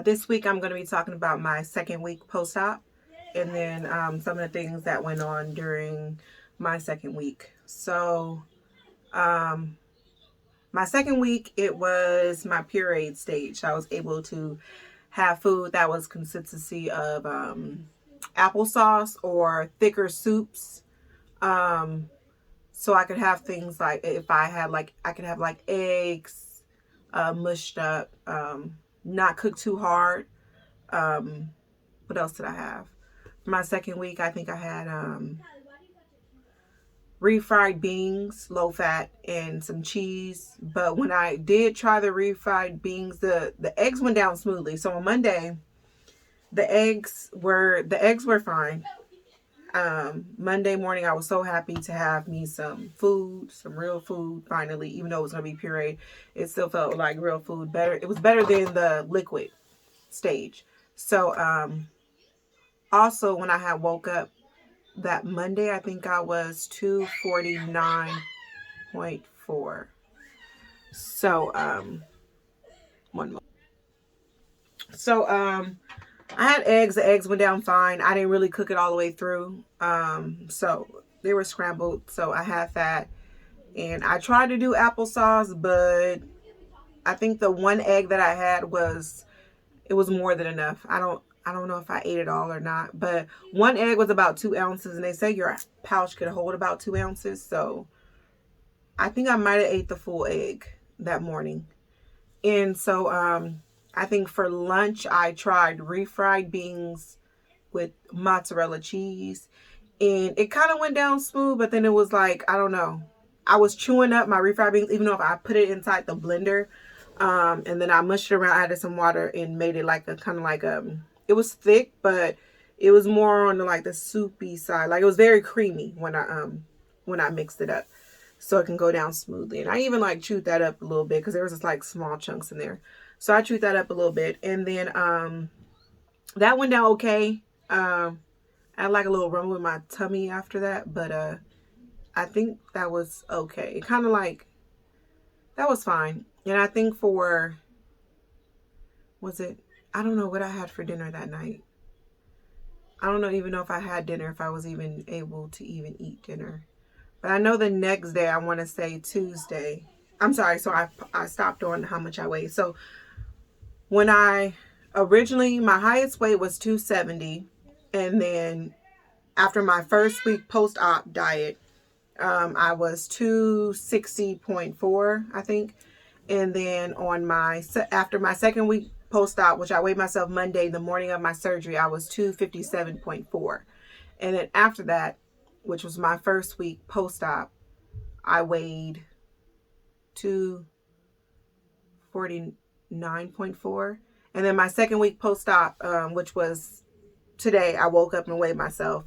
This week I'm going to be talking about my second week post-op and then some of the things that went on during my second week. So, um, my second week, it was my pureed stage. I was able to have food that was consistency of applesauce or thicker soups. Um, so I could have things like if I had like I could have like eggs, mushed up, not cooked too hard. Um, what else did I have? For my second week, I think I had refried beans, low fat, and some cheese. But when I did try the refried beans, the eggs went down smoothly. So on Monday, the eggs were fine. Monday morning, I was so happy to have me some food, some real food. Finally, even though it was gonna be puree, it still felt like real food. Better, it was better than the liquid stage. So, also when I had woke up that Monday, I think I was 249.4. So, one more. So, I had eggs. The eggs went down fine. I didn't really cook it all the way through. So they were scrambled. So I had that. And I tried to do applesauce, but I think the one egg that I had it was more than enough. I don't know if I ate it all or not, but one egg was about 2 ounces, and they say your pouch could hold about 2 ounces. So I think I might have ate the full egg that morning. And so I think for lunch I tried refried beans with mozzarella cheese, and it kind of went down smooth, but then it was like, I don't know. I was chewing up my refried beans, even though if I put it inside the blender, and then I mushed it around, added some water, and made it like a kind of like it was thick, but it was more on the like the soupy side. Like it was very creamy when I mixed it up, so it can go down smoothly. And I even like chewed that up a little bit because there was just like small chunks in there. So I chewed that up a little bit, and then that went down okay. I had like a little rumble in my tummy after that, but I think that was okay. It kind of like that was fine. And I think for was it I don't know what I had for dinner that night. I don't know even know if I had dinner, if I was even able to even eat dinner. But I know the next day, I want to say Tuesday. I'm sorry, so I stopped on how much I weighed. So when I originally my highest weight was 270, and then after my first week post op diet, I was 260.4, I think. And then after my second week post op, which I weighed myself Monday, the morning of my surgery, I was 257.4. And then after that, which was my first week post op, I weighed 249.4. And then my second week post op, which was today, I woke up and weighed myself.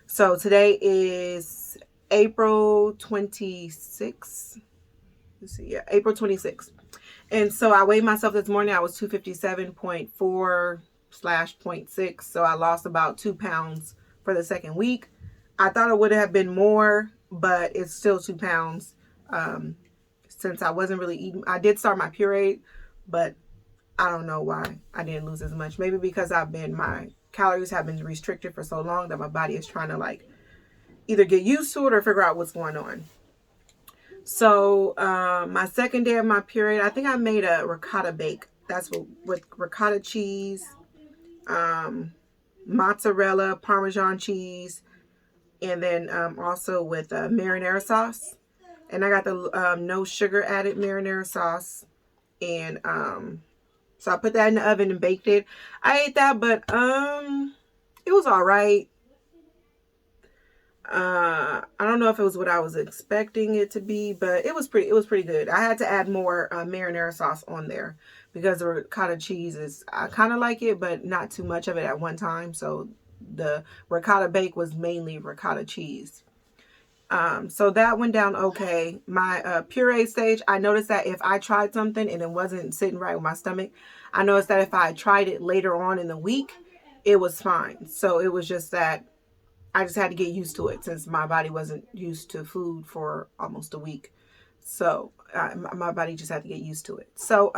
So today is April 26th. Let's see, yeah, April 26th. And so I weighed myself this morning. I was 257.4 slash point 0.6. So I lost about 2 pounds for the second week. I thought it would have been more, but it's still 2 pounds. Since I wasn't really eating, I did start my puree, but I don't know why I didn't lose as much. Maybe because my calories have been restricted for so long that my body is trying to like either get used to it or figure out what's going on. So my second day of my period, I think I made a ricotta bake. That's with ricotta cheese, mozzarella, Parmesan cheese, and then also with marinara sauce. And I got the no sugar added marinara sauce, and so I put that in the oven and baked it. I ate that, but it was all right. I don't know if it was what I was expecting it to be, but it was pretty good. I had to add more marinara sauce on there because the ricotta cheese I kind of like it, but not too much of it at one time. So the ricotta bake was mainly ricotta cheese. So that went down okay. My puree stage, I noticed that if I tried something and it wasn't sitting right with my stomach, I noticed that if I tried it later on in the week, it was fine. So it was just that I just had to get used to it since my body wasn't used to food for almost a week. So my body just had to get used to it. So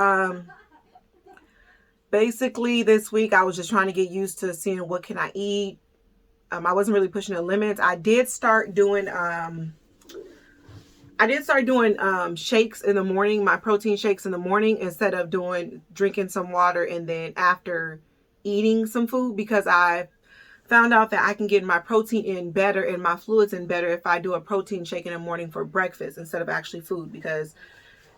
basically this week I was just trying to get used to seeing what can I eat. I wasn't really pushing the limits. I did start doing shakes in the morning, my protein shakes in the morning, instead of drinking some water and then after eating some food, because I found out that I can get my protein in better and my fluids in better if I do a protein shake in the morning for breakfast instead of actually food, because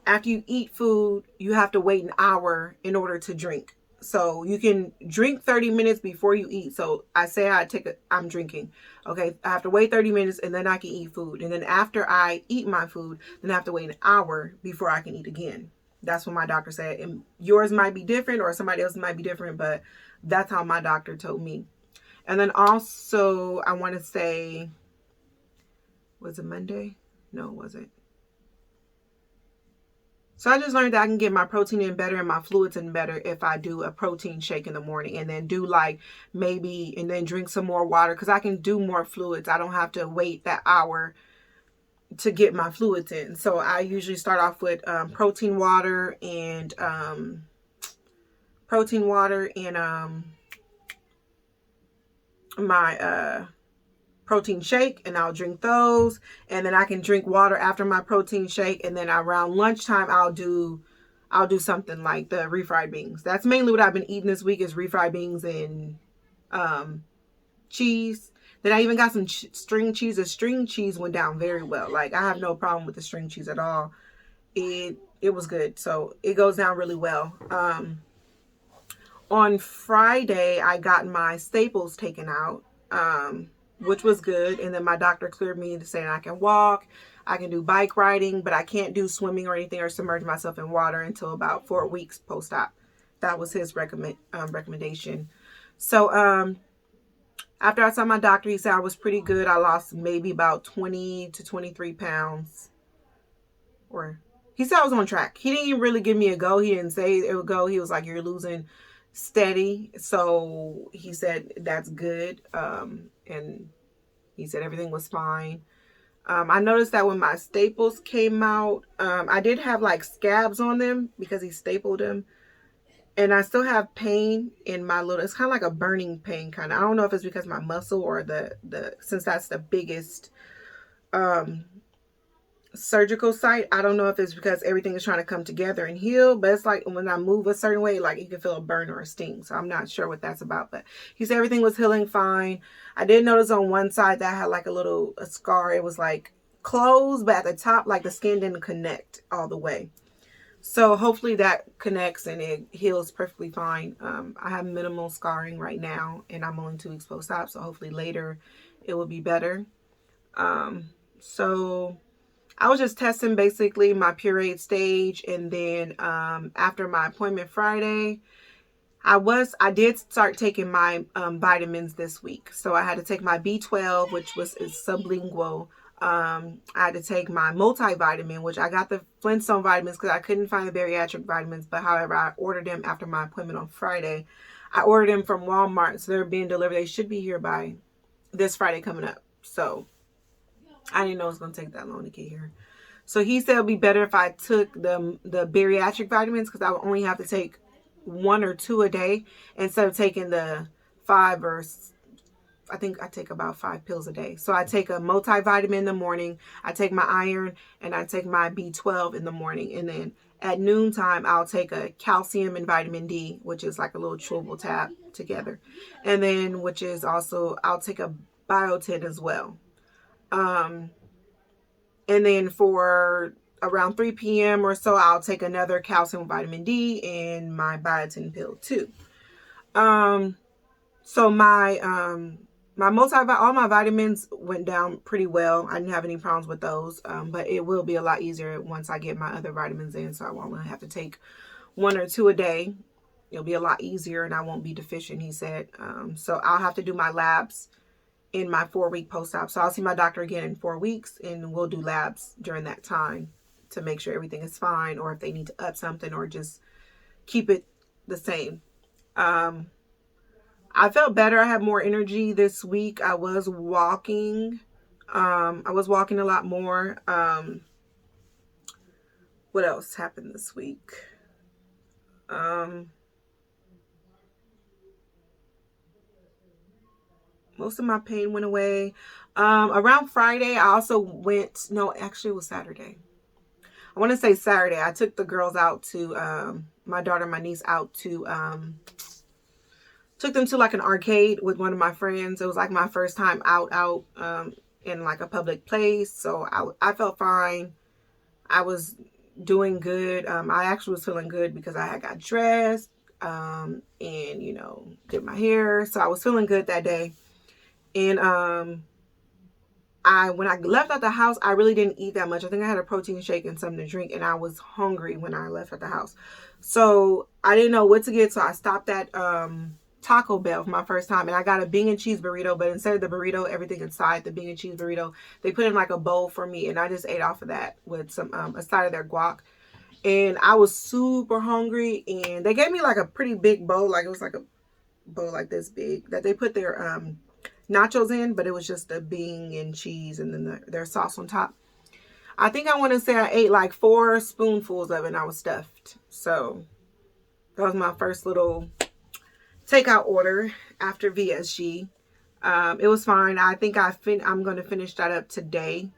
after you eat food, you have to wait an hour in order to drink. So you can drink 30 minutes before you eat. So I say I'm drinking. Okay, I have to wait 30 minutes and then I can eat food. And then after I eat my food, then I have to wait an hour before I can eat again. That's what my doctor said. And yours might be different or somebody else might be different, but that's how my doctor told me. And then also, I want to say, was it Monday? No, it wasn't. So I just learned that I can get my protein in better and my fluids in better if I do a protein shake in the morning and then do and then drink some more water, because I can do more fluids. I don't have to wait that hour to get my fluids in. So I usually start off with protein water and my protein shake, and I'll drink those, and then I can drink water after my protein shake, and then around lunchtime I'll do something like the refried beans. That's mainly what I've been eating this week, is refried beans and cheese. Then I even got some string cheese. The string cheese went down very well. Like, I have no problem with the string cheese at all. It was good. So it goes down really well. On Friday I got my staples taken out, which was good. And then my doctor cleared me to say I can walk, I can do bike riding, but I can't do swimming or anything or submerge myself in water until about 4 weeks post-op. That was his recommendation. So after I saw my doctor, he said I was pretty good. I lost maybe about 20 to 23 pounds. Or he said I was on track. He didn't even really give me a go. He didn't say it would go. He was like, you're losing steady. So he said that's good. And he said everything was fine. I noticed that when my staples came out, I did have like scabs on them because he stapled them. And I still have pain in my it's kind of like a burning pain kind of. I don't know if it's because my muscle or since that's the biggest surgical site. I don't know if it's because everything is trying to come together and heal, but it's like when I move a certain way, like you can feel a burn or a sting. So I'm not sure what that's about, but he said everything was healing fine. I did notice on one side that I had like a scar. It was like closed, but at the top, like the skin didn't connect all the way. So hopefully that connects and it heals perfectly fine. I have minimal scarring right now, and I'm only 2 weeks post-op, so hopefully later it will be better. So I was just testing basically my pureed stage, and then after my appointment Friday, I did start taking my vitamins this week. So I had to take my B12, which is sublingual. I had to take my multivitamin, which I got the Flintstone vitamins because I couldn't find the bariatric vitamins. But however, I ordered them after my appointment on Friday. I ordered them from Walmart, so they're being delivered. They should be here by this Friday coming up. So I didn't know it was going to take that long to get here. So he said it would be better if I took the bariatric vitamins, because I would only have to take 1 or 2 a day instead of taking the 5, or I think I take about 5 pills a day. So I take a multivitamin in the morning, I take my iron, and I take my B12 in the morning. And then at noontime, I'll take a calcium and vitamin D, which is like a little chewable tab together. And then, which is also, I'll take a biotin as well. And then for around 3 p.m. or so, I'll take another calcium vitamin D and my biotin pill too. So all my vitamins went down pretty well. I didn't have any problems with those. But it will be a lot easier once I get my other vitamins in, so I won't have to take 1 or 2 a day. It'll be a lot easier and I won't be deficient, he said. So I'll have to do my labs in my 4-week post-op. So I'll see my doctor again in 4 weeks, and we'll do labs during that time to make sure everything is fine, or if they need to up something or just keep it the same. I felt better. I had more energy this week. I was walking. I was walking a lot more. What else happened this week? most of my pain went away. Around Friday, I also went, no, actually it was Saturday. I want to say Saturday. I took the girls out to, my daughter and my niece out to, took them to like an arcade with one of my friends. It was like my first time out, in like a public place. So I felt fine. I was doing good. I actually was feeling good because I had got dressed, and, you know, did my hair. So I was feeling good that day. And, when I left out the house, I really didn't eat that much. I think I had a protein shake and something to drink, and I was hungry when I left at the house. So I didn't know what to get. So I stopped at, Taco Bell for my first time, and I got a bean and cheese burrito, but instead of the burrito, everything inside the bean and cheese burrito, they put in like a bowl for me, and I just ate off of that with some, a side of their guac. And I was super hungry, and they gave me like a pretty big bowl, like it was like a bowl like this big that they put their nachos in, but it was just the bean and cheese and then their sauce on top. I think I want to say I ate like 4 spoonfuls of it, and I was stuffed. So that was my first little takeout order after VSG. It was fine. I think I'm going to finish that up today.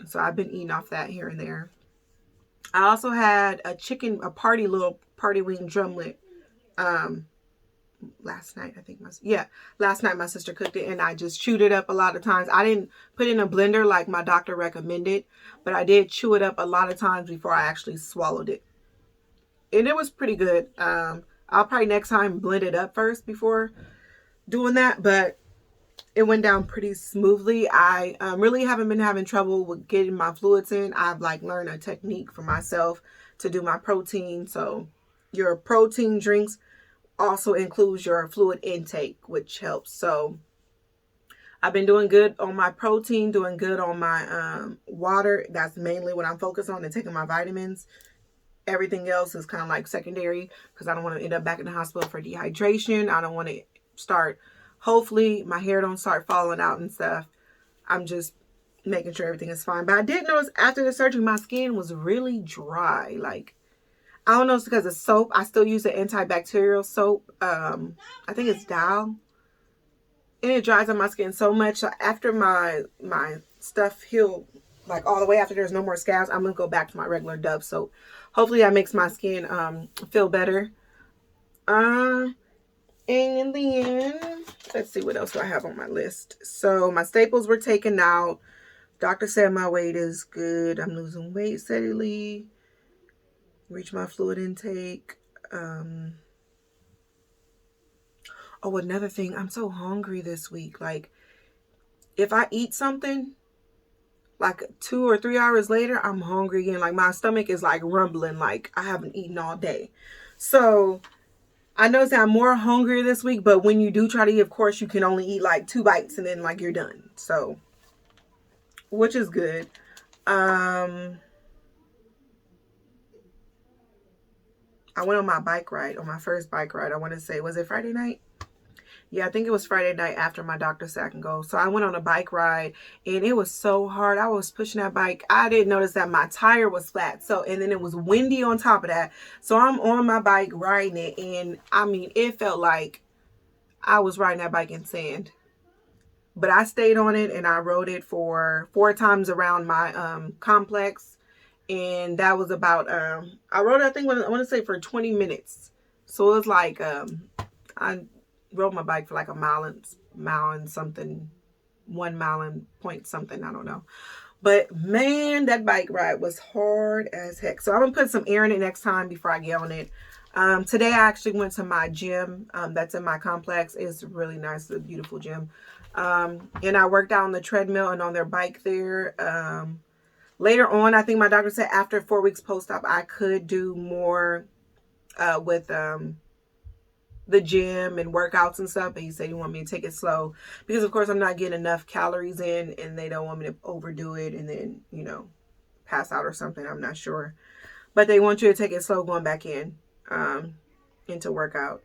So I've been eating off that here and there. I also had a little party wing drumlet, last night. Last night my sister cooked it, and I just chewed it up a lot of times. I didn't put it in a blender like my doctor recommended, but I did chew it up a lot of times before I actually swallowed it. And it was pretty good. I'll probably next time blend it up first before doing that, but it went down pretty smoothly. I really haven't been having trouble with getting my fluids in. I've like learned a technique for myself to do my protein. So your protein drinks also includes your fluid intake, which helps. So I've been doing good on my protein, doing good on my water. That's mainly what I'm focused on, and taking my vitamins. Everything else is kind of like secondary because I don't want to end up back in the hospital for dehydration. I don't want to start, hopefully my hair don't start falling out and stuff. I'm just making sure everything is fine. But I did notice after the surgery, my skin was really dry. Like, I don't know if it's because of soap. I still use the antibacterial soap. I think it's Dial. And it dries on my skin so much. So after my stuff healed, like all the way after there's no more scabs, I'm going to go back to my regular Dove soap. Hopefully that makes my skin feel better. And then, let's see, what else do I have on my list? So my staples were taken out. Doctor said my weight is good. I'm losing weight steadily. Reach my fluid intake. Oh, another thing. I'm so hungry this week. Like, if I eat something, like 2 or 3 hours later, I'm hungry again. Like, my stomach is like rumbling, like I haven't eaten all day. So I noticed that I'm more hungry this week, but when you do try to eat, of course, you can only eat like 2 bites and then like you're done. So, which is good. I went on my bike ride, on my first bike ride. I want to say, was it Friday night? Yeah, I think it was Friday night after my doctor said I can go. So I went on a bike ride, and it was so hard. I was pushing that bike. I didn't notice that my tire was flat. So, and then it was windy on top of that. So I'm on my bike riding it, and I mean, it felt like I was riding that bike in sand. But I stayed on it, and I rode it for 4 times around my complex. And that was about, I rode, I think, I want to say for 20 minutes. So it was like, I rode my bike for like a mile and something, 1 mile and point something, I don't know. But man, that bike ride was hard as heck. So I'm gonna put some air in it next time before I get on it. Today I actually went to my gym that's in my complex. It's really nice, it's a beautiful gym. And I worked out on the treadmill and on their bike there. Later on, I think my doctor said after 4 weeks post-op, I could do more with the gym and workouts and stuff, but he said he wanted me to take it slow because of course I'm not getting enough calories in, and they don't want me to overdo it and then, you know, pass out or something. I'm not sure, but they want you to take it slow going back in into workout.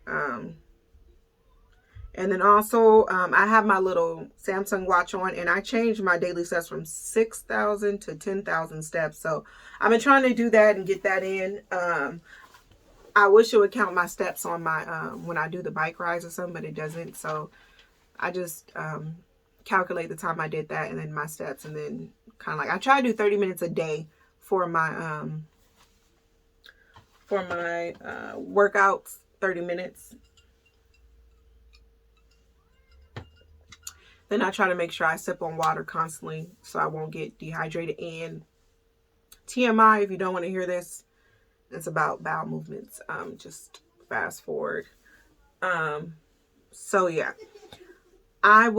And then also I have my little Samsung watch on, and I changed my daily steps from 6,000 to 10,000 steps. So I've been trying to do that and get that in. I wish it would count my steps on my when I do the bike rides or something, but it doesn't. So I just calculate the time I did that and then my steps, and then kind of like I try to do 30 minutes a day for my workouts. 30 minutes. Then I try to make sure I sip on water constantly so I won't get dehydrated. And TMI, if you don't want to hear this, it's about bowel movements. Just fast forward. So yeah, well,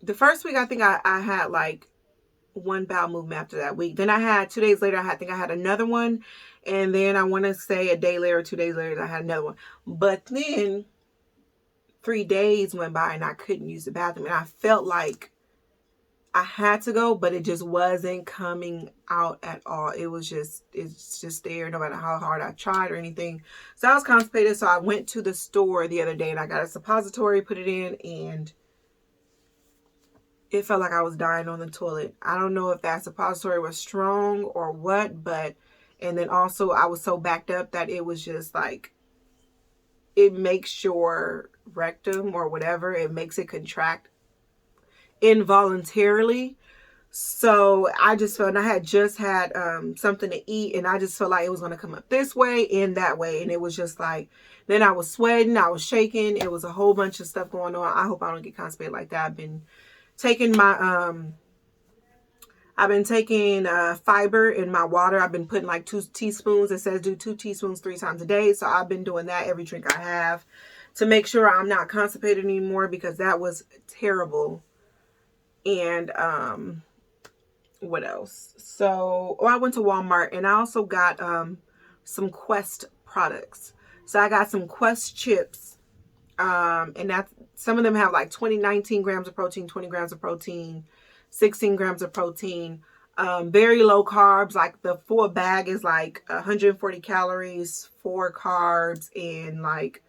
the first week I think I had like one bowel movement after that week. Then I had 2 days later, I think I had another one. And then I want to say a day later, 2 days later, I had another one. But then 3 days went by and I couldn't use the bathroom. And I felt like I had to go, but it just wasn't coming out at all. It's just there no matter how hard I tried or anything. So I was constipated. So I went to the store the other day and I got a suppository, put it in, and it felt like I was dying on the toilet. I don't know if that suppository was strong or what, and then also I was so backed up that it was just like, it makes your rectum or whatever, it makes it contract involuntarily. So I just felt, and I had just had something to eat, and I just felt like it was going to come up this way and that way. And it was just like, then I was sweating, I was shaking. It was a whole bunch of stuff going on. I hope I don't get constipated like that. I've been taking fiber in my water. I've been putting like 2 teaspoons. It says do 2 teaspoons 3 times a day. So I've been doing that every drink I have to make sure I'm not constipated anymore, because that was terrible. And what else? So I went to Walmart and I also got some Quest products. So I got some Quest chips. And that's, some of them have like 19 grams of protein, 20 grams of protein, 16 grams of protein, very low carbs. Like the full bag is like 140 calories, 4 carbs, and like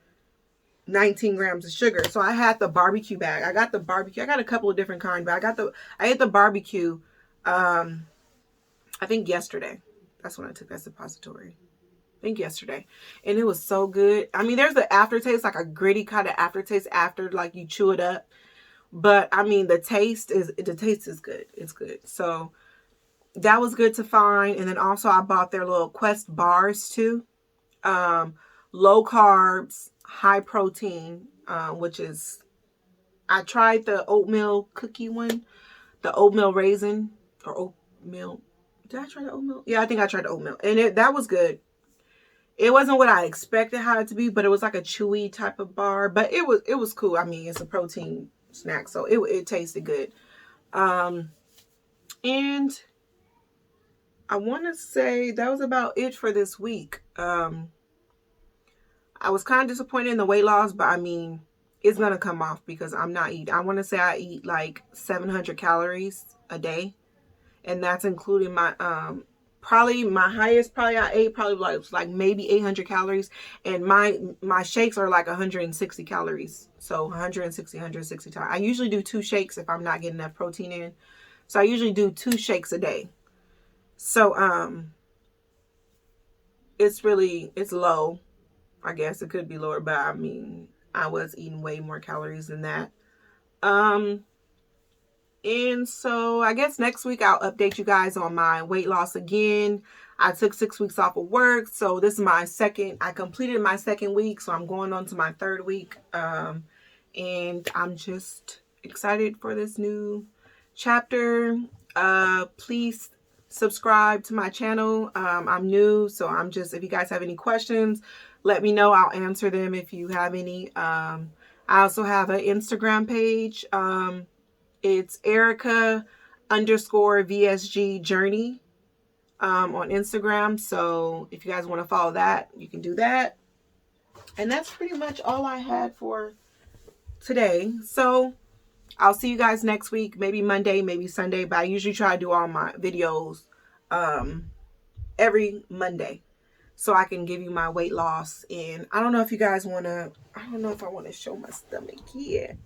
19 grams of sugar. So I had the barbecue bag. I got the barbecue. I got a couple of different kinds, but I ate the barbecue, I think yesterday. That's when I took that suppository. I think yesterday. And it was so good. I mean, there's the aftertaste, like a gritty kind of aftertaste after like you chew it up. But I mean, the taste is good. It's good. So that was good to find. And then also I bought their little Quest bars too. Low carbs, high protein, which is, I tried the oatmeal cookie one, the oatmeal raisin or oatmeal. Did I try the oatmeal? Yeah, I think I tried the oatmeal, and that was good. It wasn't what I expected how it to be, but it was like a chewy type of bar, but it was cool. I mean, it's a protein snack, so it tasted good. And I want to say that was about it for this week. I was kind of disappointed in the weight loss, but I mean, it's going to come off because I'm not eating. I want to say I eat like 700 calories a day. And that's including my, probably my highest I ate probably like maybe 800 calories. And my shakes are like 160 calories. So 160 times. I usually do 2 shakes if I'm not getting enough protein in. So I usually do 2 shakes a day. So, it's low. I guess it could be lower, but I mean, I was eating way more calories than that. And so I guess next week I'll update you guys on my weight loss again. I took 6 weeks off of work. So this is I completed my 2nd week. So I'm going on to my 3rd week. And I'm just excited for this new chapter. Please subscribe to my channel. I'm new. So if you guys have any questions, let me know. I'll answer them if you have any. I also have an Instagram page. It's Erica_VSG Journey on Instagram. So if you guys want to follow that, you can do that. And that's pretty much all I had for today. So I'll see you guys next week, maybe Monday, maybe Sunday. But I usually try to do all my videos every Monday, so I can give you my weight loss. And I don't know if you guys want to, I don't know if I want to show my stomach yet.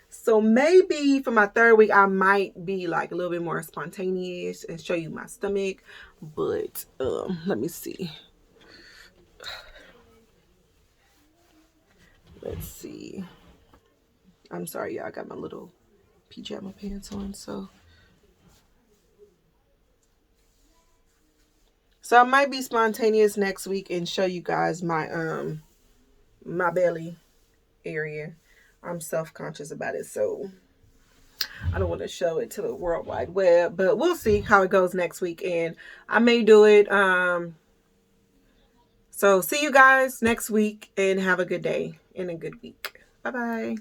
So maybe for my 3rd week, I might be like a little bit more spontaneous and show you my stomach. But let me see. Let's see. I'm sorry, y'all. I got my little pajama pants on, so I might be spontaneous next week and show you guys my my belly area. I'm self-conscious about it, so I don't want to show it to the World Wide Web, but we'll see how it goes next week, and I may do it. So see you guys next week, and have a good day and a good week. Bye-bye.